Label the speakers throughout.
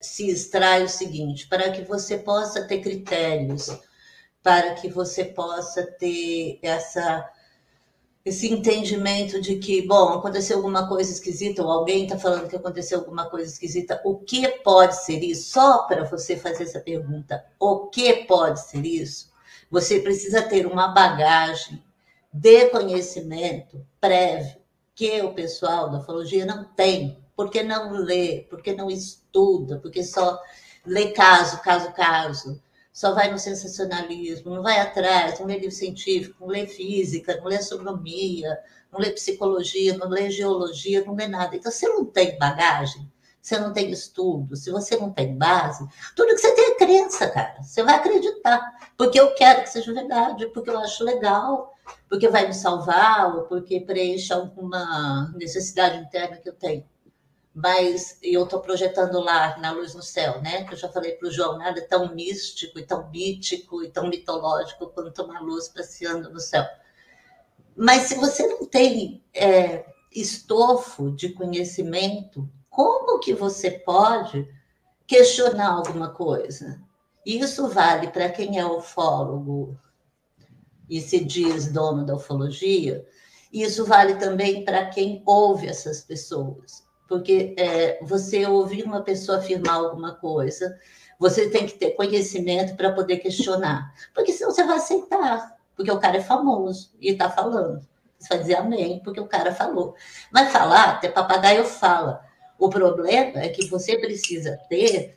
Speaker 1: se extrai o seguinte: para que você possa ter critérios, para que você possa ter esse entendimento de que, bom, aconteceu alguma coisa esquisita, ou alguém está falando que aconteceu alguma coisa esquisita, o que pode ser isso? Só para você fazer essa pergunta, o que pode ser isso? Você precisa ter uma bagagem de conhecimento prévio que o pessoal da ufologia não tem, porque não lê, porque não estuda, porque só lê caso, só vai no sensacionalismo, não vai atrás, não lê livro científico, não lê física, não lê astronomia, não lê psicologia, não lê geologia, não lê nada. Então, você não tem bagagem, você não tem estudo, se você não tem base, tudo que você tem é crença, cara. Você vai acreditar, porque eu quero que seja verdade, porque eu acho legal, porque vai me salvar, ou porque preenche alguma necessidade interna que eu tenho. Mas eu estou projetando lá na Luz no Céu, né? Que eu já falei para o João, nada tão místico, e tão mítico, e tão mitológico quanto uma luz passeando no céu. Mas se você não tem estofo de conhecimento, como que você pode questionar alguma coisa? Isso vale para quem é ufólogo e se diz dono da ufologia, e isso vale também para quem ouve essas pessoas. Porque você ouvir uma pessoa afirmar alguma coisa, você tem que ter conhecimento para poder questionar. Porque senão você vai aceitar, porque o cara é famoso e está falando. Você vai dizer amém, porque o cara falou. Vai falar, até papagaio fala. O problema é que você precisa ter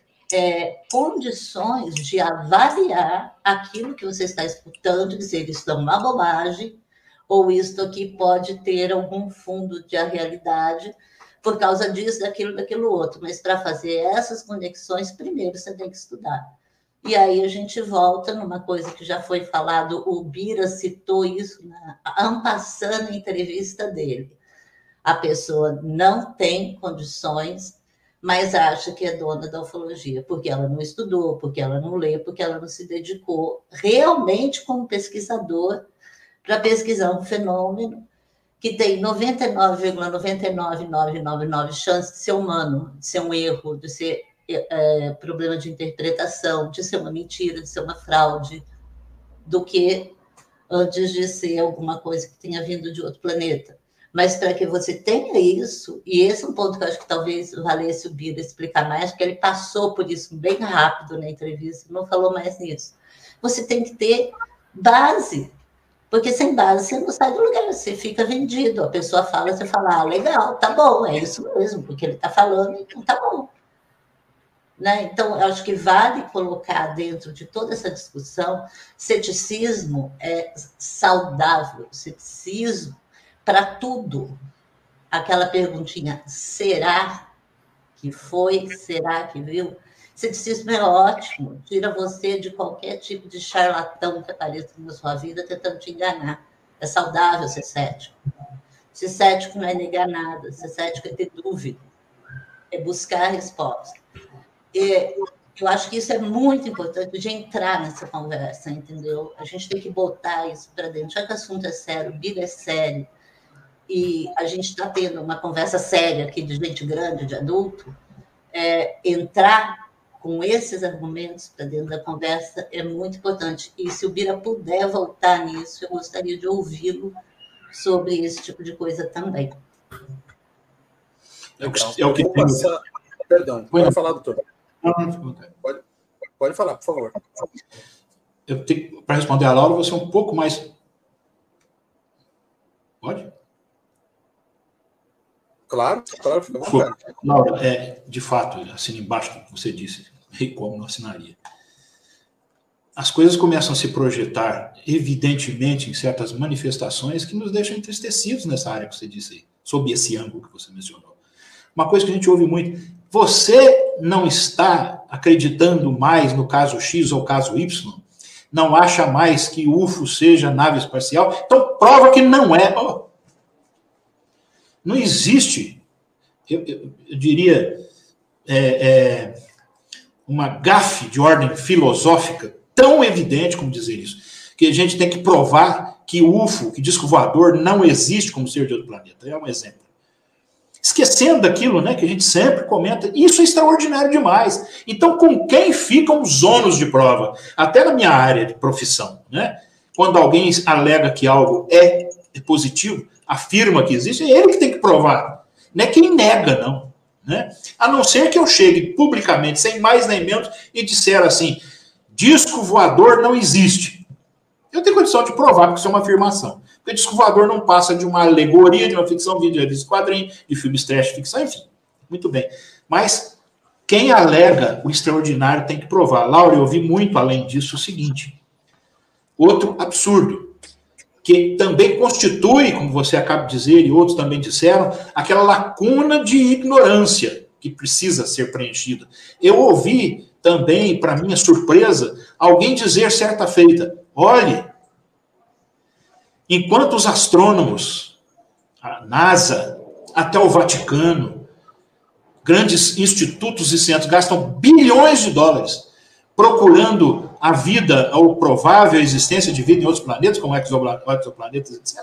Speaker 1: condições de avaliar aquilo que você está escutando, dizer isso é uma bobagem, ou isto aqui pode ter algum fundo de realidade, por causa disso, daquilo outro. Mas para fazer essas conexões, primeiro você tem que estudar. E aí a gente volta numa coisa que já foi falado, o Bira citou isso en passant na entrevista dele. A pessoa não tem condições, mas acha que é dona da ufologia, porque ela não estudou, porque ela não lê, porque ela não se dedicou realmente como pesquisador para pesquisar um fenômeno que tem 99,99999 chances de ser humano, de ser um erro, de ser problema de interpretação, de ser uma mentira, de ser uma fraude, do que antes de ser alguma coisa que tenha vindo de outro planeta. Mas para que você tenha isso, e esse é um ponto que eu acho que talvez valesse o Bira explicar mais, porque ele passou por isso bem rápido na entrevista, não falou mais nisso. Você tem que ter base, porque sem base você não sai do lugar, você fica vendido. A pessoa fala, você fala, legal, tá bom, é isso mesmo, porque ele está falando, então tá bom. Né? Então, eu acho que vale colocar dentro de toda essa discussão, ceticismo é saudável, ceticismo para tudo. Aquela perguntinha, será que foi? Será que viu? Ceticismo é ótimo, tira você de qualquer tipo de charlatão que apareça na sua vida tentando te enganar. É saudável ser cético. Ser cético não é negar nada, ser cético é ter dúvida, é buscar a resposta. Eu acho que isso é muito importante de entrar nessa conversa, entendeu? A gente tem que botar isso para dentro. Já que o assunto é sério, o Bira é sério, e a gente está tendo uma conversa séria aqui de gente grande, de adulto, entrar com esses argumentos para dentro da conversa é muito importante. E se o Bira puder voltar nisso, eu gostaria de ouvi-lo sobre esse tipo de coisa também.
Speaker 2: É o que tem. Perdão, pode falar, doutor. Pode falar, por favor.
Speaker 3: Para responder a Laura, você é um pouco mais... Pode?
Speaker 2: Claro.
Speaker 3: Laura, de fato, assina embaixo do que você disse, e como não assinaria. As coisas começam a se projetar, evidentemente, em certas manifestações que nos deixam entristecidos nessa área que você disse aí, sob esse ângulo que você mencionou. Uma coisa que a gente ouve muito, você não está acreditando mais no caso X ou caso Y? Não acha mais que UFO seja nave espacial? Então prova que não é. Não existe, eu diria, uma gafe de ordem filosófica tão evidente como dizer isso, que a gente tem que provar que o UFO, que disco voador, não existe como ser de outro planeta. É um exemplo. esquecendo daquilo, né, que a gente sempre comenta, isso é extraordinário demais. Então, com quem ficam os ônus de prova? Até na minha área de profissão, né? Quando alguém alega que algo é positivo, afirma que existe, é ele que tem que provar. Não é quem nega, não. Né? A não ser que eu chegue publicamente, sem mais nem menos, e disser assim, disco voador não existe. Eu tenho condição de provar, porque isso é uma afirmação. Porque disco voador não passa de uma alegoria, de uma ficção, de quadrinho, de filmes trash, ficção, enfim. Muito bem. Mas quem alega o extraordinário tem que provar. Laura, eu vi muito além disso o seguinte. Outro absurdo, que também constitui, como você acaba de dizer, e outros também disseram, aquela lacuna de ignorância que precisa ser preenchida. Eu ouvi também, para minha surpresa, alguém dizer certa feita, olhe, enquanto os astrônomos, a NASA, até o Vaticano, grandes institutos e centros gastam bilhões de dólares procurando a vida, ou provável existência de vida em outros planetas, como exoplanetas, etc.,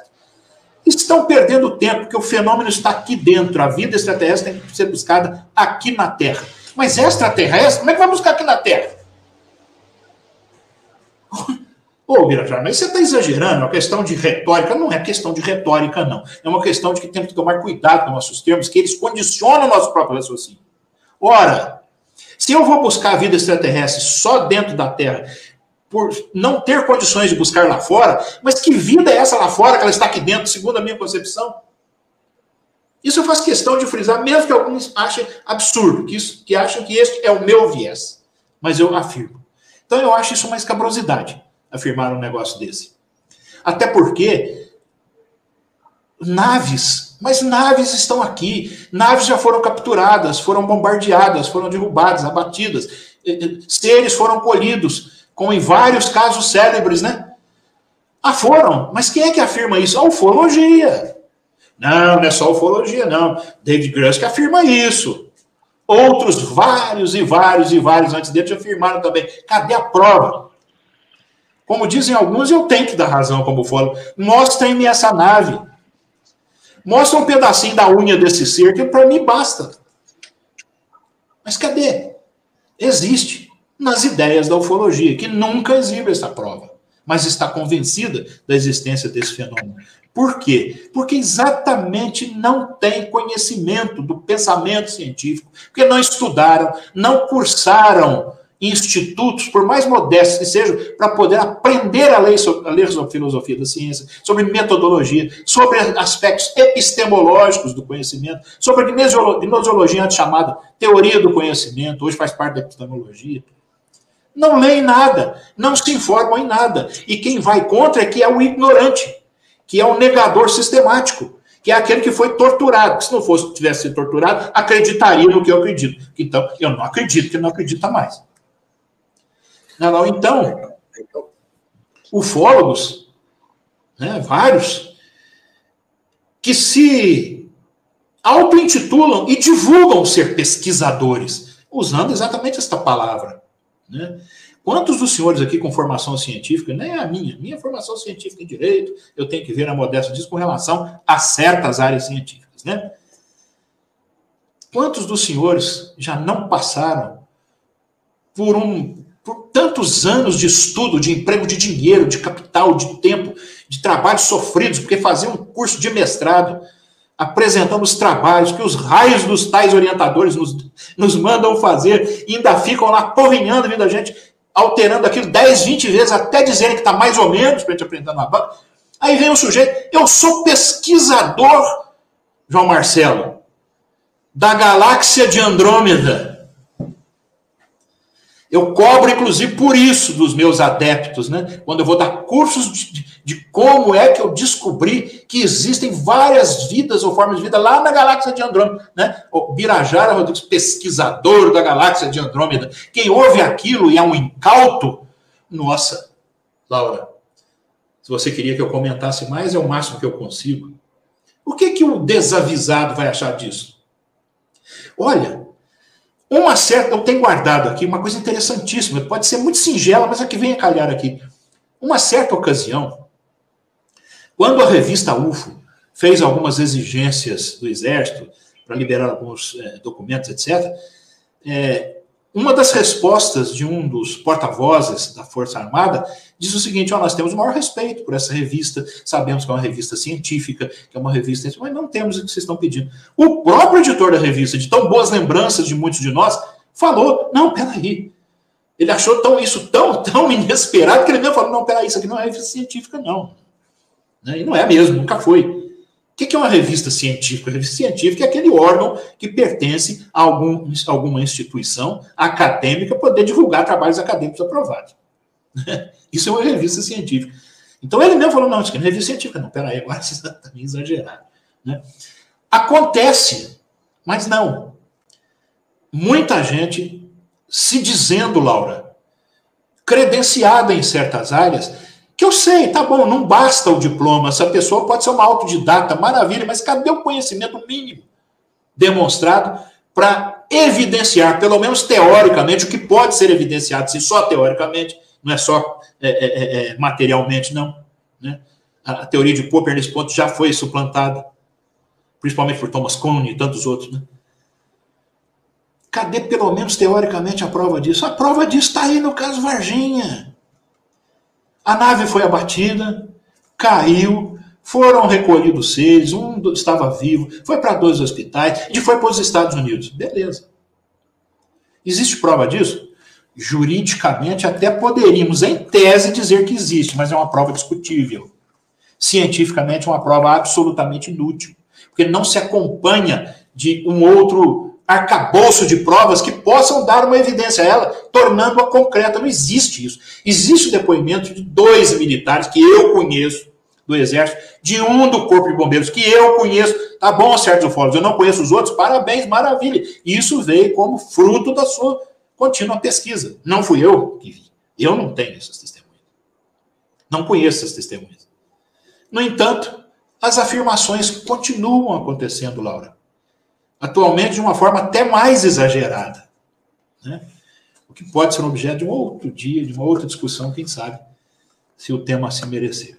Speaker 3: estão perdendo tempo, porque o fenômeno está aqui dentro. A vida extraterrestre tem que ser buscada aqui na Terra. Mas extraterrestre, como é que vai buscar aqui na Terra? Ô, Birajara, mas você está exagerando, a questão de retórica não é questão de retórica, não. É uma questão de que temos que tomar cuidado com nossos termos, que eles condicionam o nosso próprio raciocínio. Ora, se eu vou buscar a vida extraterrestre só dentro da Terra, por não ter condições de buscar lá fora, mas que vida é essa lá fora, que ela está aqui dentro, segundo a minha concepção? Isso eu faço questão de frisar, mesmo que alguns achem absurdo, que acham que este é o meu viés. Mas eu afirmo. Então eu acho isso uma escabrosidade, afirmar um negócio desse. Até porque naves estão aqui, naves já foram capturadas, foram bombardeadas, foram derrubadas, abatidas, seres foram colhidos, como em vários casos célebres, né? Foram, mas quem é que afirma isso? A ufologia. Não é só a ufologia, não. David Grush que afirma isso. Outros vários antes dele já afirmaram também. Cadê a prova? Como dizem alguns, eu tenho que dar razão como ufólogo. Mostrem-me essa nave. Mostra um pedacinho da unha desse ser, que para mim basta. Mas cadê? Existe nas ideias da ufologia, que nunca exibe essa prova, mas está convencida da existência desse fenômeno. Por quê? Porque exatamente não tem conhecimento do pensamento científico, porque não estudaram, não cursaram institutos, por mais modestos que sejam, para poder aprender a ler sobre filosofia da ciência, sobre metodologia, sobre aspectos epistemológicos do conhecimento, sobre a gnosiologia antes chamada teoria do conhecimento, hoje faz parte da epistemologia. Não leem nada, não se informam em nada. E quem vai contra é que é o ignorante, que é o negador sistemático, que é aquele que foi torturado. Se não tivesse sido torturado, acreditaria no que eu acredito. Então, eu não acredito, que não acredita mais. Então, ufólogos, né, vários, que se auto-intitulam e divulgam ser pesquisadores, usando exatamente esta palavra. Né? Quantos dos senhores aqui com formação científica, nem a minha formação científica em direito, eu tenho que ver a modéstia disso com relação a certas áreas científicas, né? Quantos dos senhores já não passaram por tantos anos de estudo, de emprego de dinheiro, de capital, de tempo, de trabalhos sofridos, porque faziam um curso de mestrado, apresentando os trabalhos que os raios dos tais orientadores nos mandam fazer, e ainda ficam lá porrinhando, vindo a gente, alterando aquilo 10, 20 vezes, até dizerem que está mais ou menos, para a gente aprender na banca. Aí vem o sujeito, eu sou pesquisador, João Marcelo, da galáxia de Andrômeda. Eu cobro, inclusive, por isso dos meus adeptos, né? Quando eu vou dar cursos de como é que eu descobri que existem várias vidas ou formas de vida lá na galáxia de Andrômeda, né? O Birajara Rodrigues, pesquisador da galáxia de Andrômeda. Quem ouve aquilo e é um incauto, nossa, Laura, se você queria que eu comentasse mais, é o máximo que eu consigo. O que o desavisado vai achar disso? Olha, eu tenho guardado aqui uma coisa interessantíssima, pode ser muito singela, mas a que vem a calhar aqui. Uma certa ocasião, quando a revista UFO fez algumas exigências do Exército liberar alguns documentos, etc. Uma das respostas de um dos porta-vozes da Força Armada diz o seguinte: nós temos o maior respeito por essa revista, sabemos que é uma revista científica, que é uma revista, mas não temos o que vocês estão pedindo. O próprio editor da revista, de tão boas lembranças de muitos de nós, falou: não, peraí. Ele achou isso tão inesperado que ele mesmo falou: não, peraí, isso aqui não é revista científica, não. E não é mesmo, nunca foi. O que é uma revista científica? A revista científica é aquele órgão que pertence a alguma instituição acadêmica poder divulgar trabalhos acadêmicos aprovados. Isso é uma revista científica. Então ele mesmo falou: não, isso aqui não é revista científica. Não, peraí, agora você está também exagerado. Né? Acontece, mas não. Muita gente se dizendo, Laura, credenciada em certas áreas, que eu sei, tá bom, não basta o diploma, essa pessoa pode ser uma autodidata, maravilha, mas cadê o conhecimento mínimo demonstrado para evidenciar, pelo menos teoricamente, o que pode ser evidenciado, se só teoricamente, não é só materialmente, não. Né? A teoria de Popper, nesse ponto, já foi suplantada, principalmente por Thomas Kuhn e tantos outros, né? Cadê, pelo menos teoricamente, a prova disso? A prova disso está aí no caso Varginha. A nave foi abatida, caiu, foram recolhidos seres, um estava vivo, foi para 2 hospitais e foi para os Estados Unidos. Beleza. Existe prova disso? Juridicamente, até poderíamos, em tese, dizer que existe, mas é uma prova discutível. Cientificamente, é uma prova absolutamente inútil, porque não se acompanha de um outro arcabouço de provas que possam dar uma evidência a ela, tornando-a concreta. Não existe isso. Existe o depoimento de 2 militares que eu conheço do Exército, de um do Corpo de Bombeiros que eu conheço. Tá bom, Sérgio Foles, eu não conheço os outros, parabéns, maravilha. Isso veio como fruto da sua contínua pesquisa. Não fui eu que vi. Eu não tenho essas testemunhas. Não conheço essas testemunhas. No entanto, as afirmações continuam acontecendo, Laura. Atualmente de uma forma até mais exagerada. Né? O que pode ser um objeto de um outro dia, de uma outra discussão, quem sabe, se o tema assim merecer.